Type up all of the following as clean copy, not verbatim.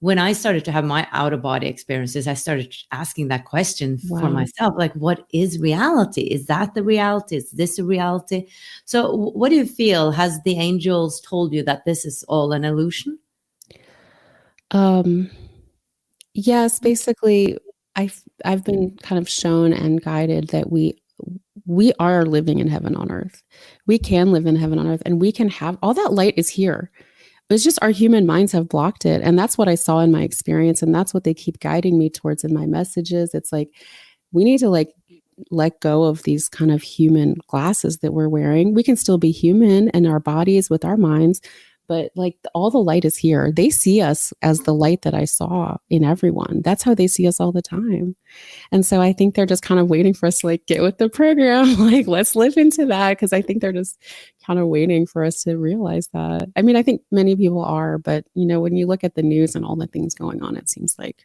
when I started to have my out of body experiences, I started asking that question for Wow. myself, like, what is reality? Is that the reality? Is this a reality? So what do you feel? Has the angels told you that this is all an illusion? Yes, basically, I've been kind of shown and guided that we are living in heaven on earth. We can live in heaven on earth, and we can have all that light is here. It's just our human minds have blocked it. And that's what I saw in my experience. And that's what they keep guiding me towards in my messages. It's like, we need to like let go of these kind of human glasses that we're wearing. We can still be human in our bodies with our minds, but like all the light is here. They see us as the light that I saw in everyone. That's how they see us all the time. And so I think they're just kind of waiting for us to like get with the program. Like, let's live into that. Cause I think they're just kind of waiting for us to realize that. I mean, I think many people are, but you know, when you look at the news and all the things going on, it seems like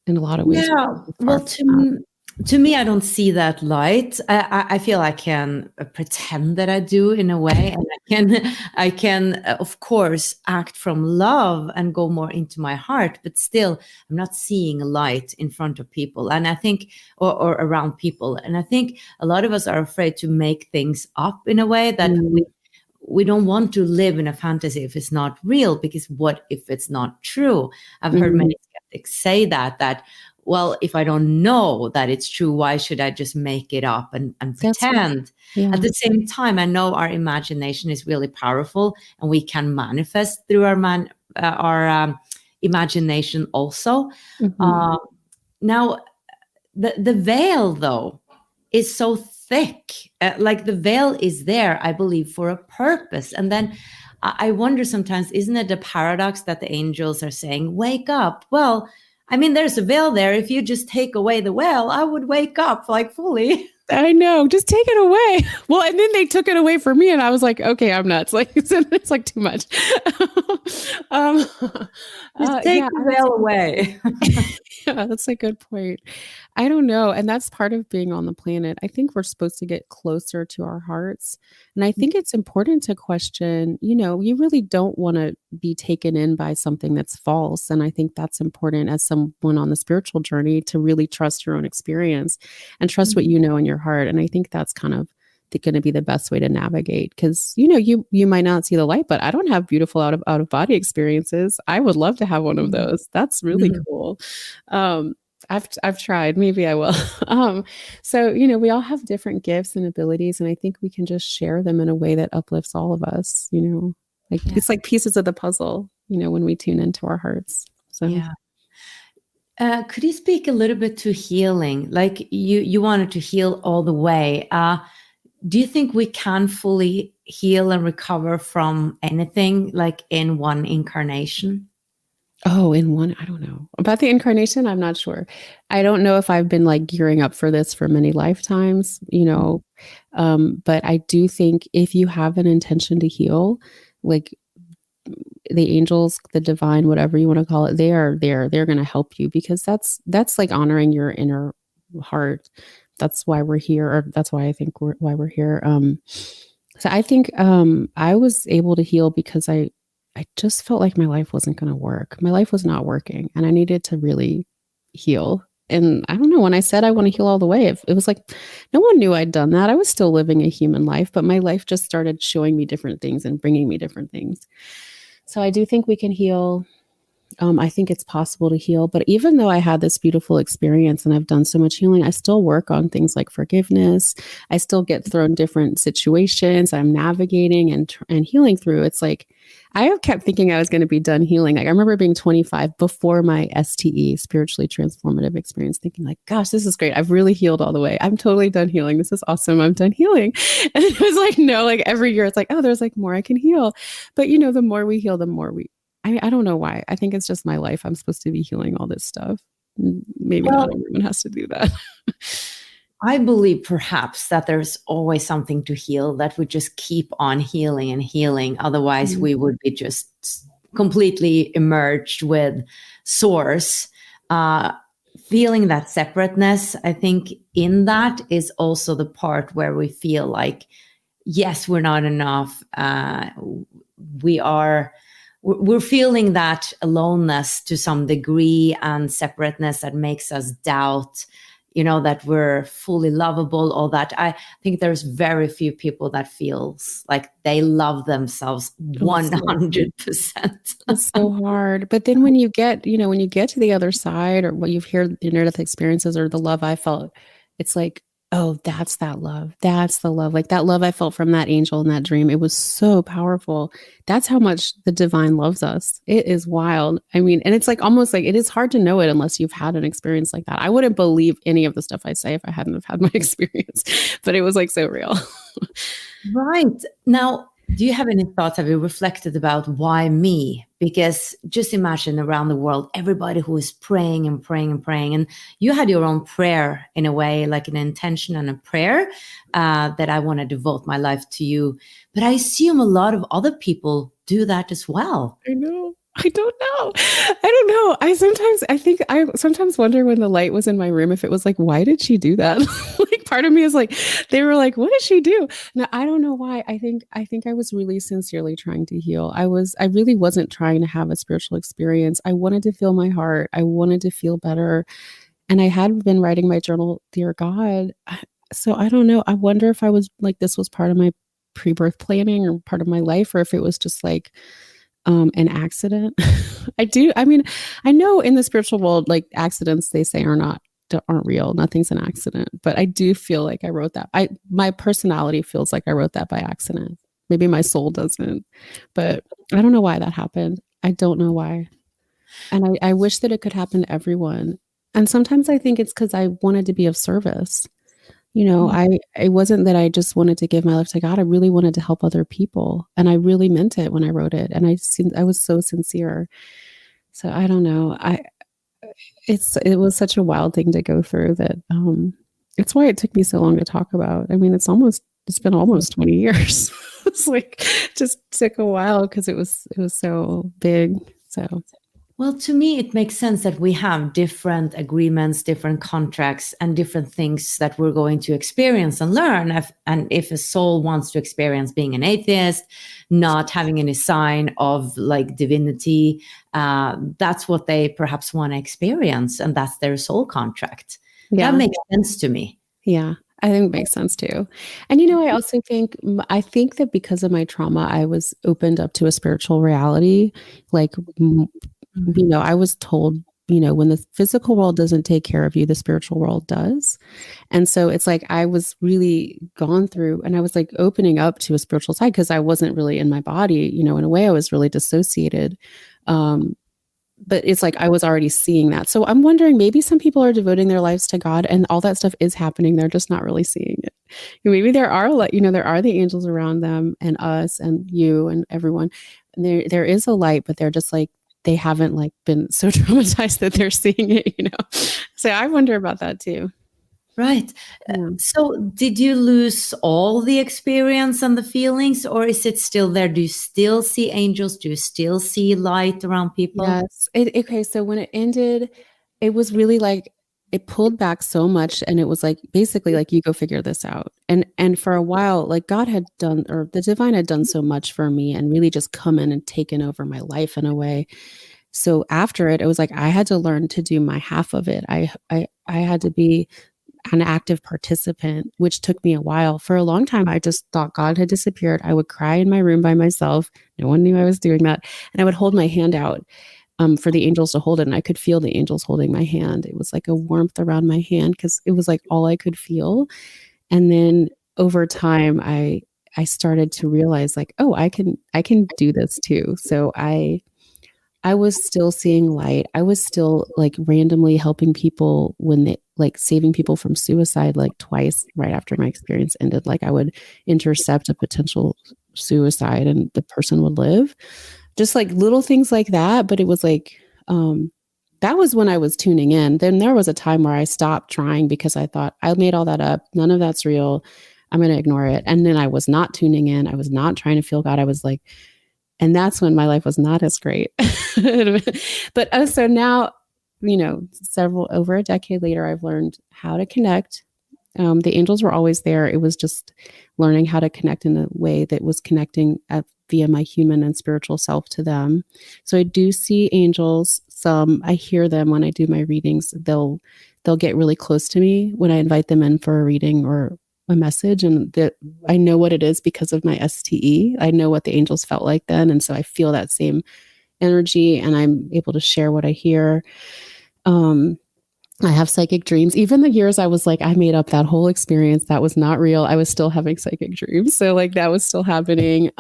in a lot of ways, Yeah, far well, from that. to me, I don't see that light. I feel I can pretend that I do in a way, and I can, of course, act from love and go more into my heart. But still, I'm not seeing a light in front of people, and I think, or around people, and I think a lot of us are afraid to make things up in a way that we don't want to live in a fantasy if it's not real, because what if it's not true? I've heard many skeptics say that, well, if I don't know that it's true, why should I just make it up and pretend? Yeah. At the same time, I know our imagination is really powerful, and we can manifest through our imagination also. Now, the veil, though, is so thick. Like the veil is there, I believe, for a purpose. And then I wonder sometimes, isn't it a paradox that the angels are saying, wake up? Well, I mean, there's a veil there. If you just take away the veil, I would wake up like fully. I know, just take it away. Well, and then they took it away from me, and I was like, okay, I'm nuts. Like it's like too much. Just take the veil away. Yeah, that's a good point. I don't know. And that's part of being on the planet. I think we're supposed to get closer to our hearts. And I think it's important to question, you know, you really don't want to be taken in by something that's false. And I think that's important as someone on the spiritual journey to really trust your own experience and trust what you know in your heart. And I think that's kind of going to be the best way to navigate, because you know you might not see the light, but I don't have beautiful out of body experiences. I would love to have one of those. That's really cool. I've tried. Maybe I will. So you know, we all have different gifts and abilities, and I think we can just share them in a way that uplifts all of us. You know, like it's like pieces of the puzzle. You know, when we tune into our hearts. So yeah. Could you speak a little bit to healing? Like you wanted to heal all the way. Do you think we can fully heal and recover from anything, like in one incarnation? Oh, in one, I don't know. About the incarnation, I'm not sure. I don't know if I've been like gearing up for this for many lifetimes, you know. But I do think if you have an intention to heal, like the angels, the divine, whatever you want to call it, they are there. They're going to help you, because that's like honoring your inner heart. That's why we're here, or that's why I think why we're here. So I think I was able to heal because I just felt like my life wasn't going to work. My life was not working, and I needed to really heal. And I don't know, when I said I want to heal all the way, it was like no one knew I'd done that. I was still living a human life, but my life just started showing me different things and bringing me different things. So I do think we can heal. I think it's possible to heal. But even though I had this beautiful experience and I've done so much healing, I still work on things like forgiveness. I still get thrown different situations I'm navigating and healing through. It's like I have kept thinking I was going to be done healing. Like I remember being 25 before my STE, spiritually transformative experience, thinking like, gosh, this is great. I've really healed all the way. I'm totally done healing. This is awesome. I'm done healing. And it was like, no, like every year it's like, oh, there's like more I can heal. But you know, the more we heal, the more I don't know why. I think it's just my life. I'm supposed to be healing all this stuff. Maybe not everyone has to do that. I believe perhaps that there's always something to heal, that we just keep on healing and healing. Otherwise, we would be just completely emerged with source. Feeling that separateness, I think in that is also the part where we feel like, yes, we're not enough. We are we're feeling that aloneness to some degree and separateness that makes us doubt, that we're fully lovable, all that. I think there's very few people that feels like they love themselves 100%. It's so hard. But then when you get to the other side, or what you've heard the near-death experiences or the love I felt, it's like, oh, that's that love. That's the love. Like that love I felt from that angel in that dream. It was so powerful. That's how much the divine loves us. It is wild. I mean, and it's like almost like it is hard to know it unless you've had an experience like that. I wouldn't believe any of the stuff I say if I hadn't have had my experience, but it was like so real. Right. Now, do you have any thoughts? Have you reflected about why me? Because just imagine around the world, everybody who is praying and praying and praying. And you had your own prayer in a way, like an intention and a prayer that I want to devote my life to you. But I assume a lot of other people do that as well. I know. I don't know. I sometimes wonder when the light was in my room, if it was like, why did she do that? Like part of me is like, they were like, what did she do? Now, I don't know why. I think I was really sincerely trying to heal. I really wasn't trying to have a spiritual experience. I wanted to feel my heart. I wanted to feel better. And I had been writing my journal, Dear God. So I don't know. I wonder if I was like, this was part of my pre-birth planning or part of my life, or if it was just like, an accident. I mean, I know in the spiritual world, like accidents, they say aren't real. Nothing's an accident, but I do feel like I wrote that. My personality feels like I wrote that by accident. Maybe my soul doesn't, but I don't know why that happened. I don't know why. And I wish that it could happen to everyone. And sometimes I think it's because I wanted to be of service. It wasn't that I just wanted to give my life to God. I really wanted to help other people. And I really meant it when I wrote it. And I was so sincere. So I don't know. It was such a wild thing to go through that, it's why it took me so long to talk about. I mean, it's been almost 20 years. It's like, just took a while because it was so big. So. Well, to me, it makes sense that we have different agreements, different contracts, and different things that we're going to experience and learn. And if a soul wants to experience being an atheist, not having any sign of like divinity, that's what they perhaps want to experience. And that's their soul contract. Yeah. That makes sense to me. Yeah. I think it makes sense too. And, I also think that because of my trauma, I was opened up to a spiritual reality. Like, I was told, when the physical world doesn't take care of you, the spiritual world does. And so it's like, I was really gone through, and I was like opening up to a spiritual side because I wasn't really in my body, in a way I was really dissociated. But it's like, I was already seeing that. So I'm wondering, maybe some people are devoting their lives to God and all that stuff is happening. They're just not really seeing it. Maybe there are there are the angels around them and us and you and everyone. And there is a light, but they're just like, they haven't like been so traumatized that they're seeing it, So I wonder about that too. Right. Yeah. So did you lose all the experience and the feelings, or is it still there? Do you still see angels? Do you still see light around people? Yes. Okay. So when it ended, it was really like, it pulled back so much, and it was like, basically like, you go figure this out. And for a while, like God had done, or the divine had done so much for me and really just come in and taken over my life in a way. So after it was like, I had to learn to do my half of it. I had to be an active participant, which took me a while. For a long time, I just thought God had disappeared. I would cry in my room by myself. No one knew I was doing that. And I would hold my hand out for the angels to hold it. And I could feel the angels holding my hand. It was like a warmth around my hand because it was like all I could feel. And then over time, I started to realize like, oh, I can do this too. So I was still seeing light. I was still like randomly helping people when they like saving people from suicide, like twice right after my experience ended. Like I would intercept a potential suicide and the person would live. Just like little things like that. But it was like, that was when I was tuning in. Then there was a time where I stopped trying because I thought I made all that up. None of that's real. I'm going to ignore it. And then I was not tuning in. I was not trying to feel God. I was like, and that's when my life was not as great. But so now, over a decade later, I've learned how to connect. The angels were always there. It was just learning how to connect in a way that was connecting at via my human and spiritual self to them. So I do see angels. Some I hear them when I do my readings. They'll get really close to me when I invite them in for a reading or a message, and that I know what it is because of my STE. I know what the angels felt like then, and so I feel that same energy, and I'm able to share what I hear. I have psychic dreams. Even the years I was like, I made up that whole experience. That was not real. I was still having psychic dreams. So like that was still happening.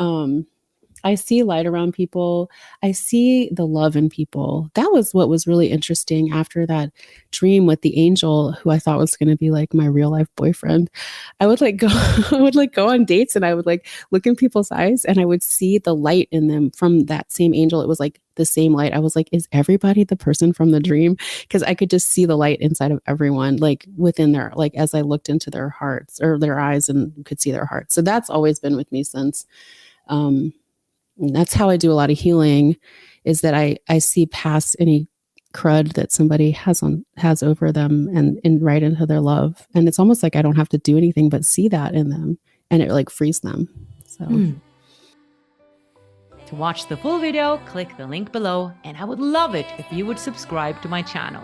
I see light around people. I see the love in people. That was what was really interesting after that dream with the angel who I thought was going to be like my real life boyfriend. I would like go, I would like go on dates and I would like look in people's eyes and I would see the light in them from that same angel. It was like the same light. I was like, is everybody the person from the dream? Because I could just see the light inside of everyone, like within their, like as I looked into their hearts or their eyes and could see their hearts. So that's always been with me since. That's how I do a lot of healing, is that I see past any crud that somebody has over them and right into their love. And it's almost like I don't have to do anything but see that in them, and it like frees them. So To watch the full video, click the link below, and I would love it if you would subscribe to my channel.